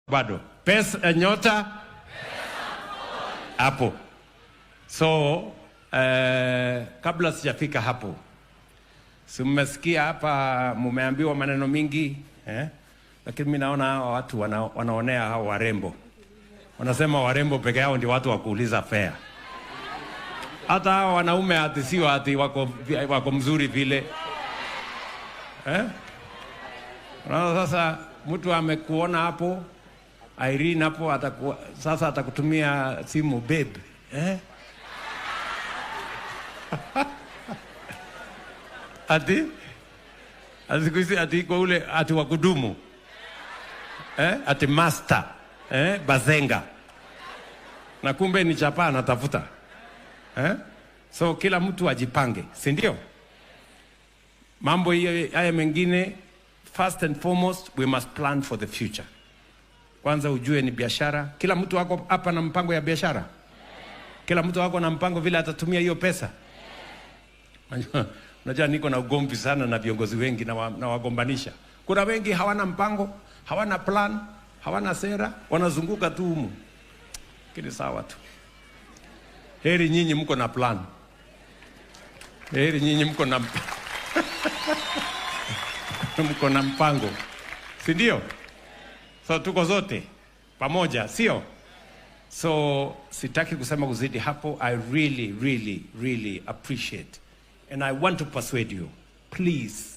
Bado pesa nyota hapo. So kabla sijafika hapo, si mmesikia hapa, mumeambiwa maneno mingi lakini mimi naona hao watu wanaonea hao warembo. Wanasema warembo peke yao ndio watu wa kuuliza fare. Hata hao wanaume hati sio hati wako mzuri vile. Sasa mtu amekuona hapo, Irene hapo sasa atakutumia simu babe. Ati kwa ule ati wakudumu. Ati master. Bazenga. Na kumbe ni chapa anatafuta. So kila mtu ajipange, si ndio? Mambo haya mengine, first and foremost, we must plan for the future. Kwanza ujue ni biashara. Kila mtu wako hapa na mpango ya biashara. Kila mtu wako na mpango vile atatumia hiyo pesa. Unajua niko na ugomvi sana na viongozi wengi na wagombanisha. Kuna wengi hawana mpango, hawana plan, hawana sera, wanazunguka tu humu. Kile sawa tu. Heri nyinyi mko na plan. Heri nyinyi mko na mko na mpango. Si ndio? So tuko zote pamoja, sio? So sitaki kusema kuzidi hapo. I really appreciate and I want to persuade you, please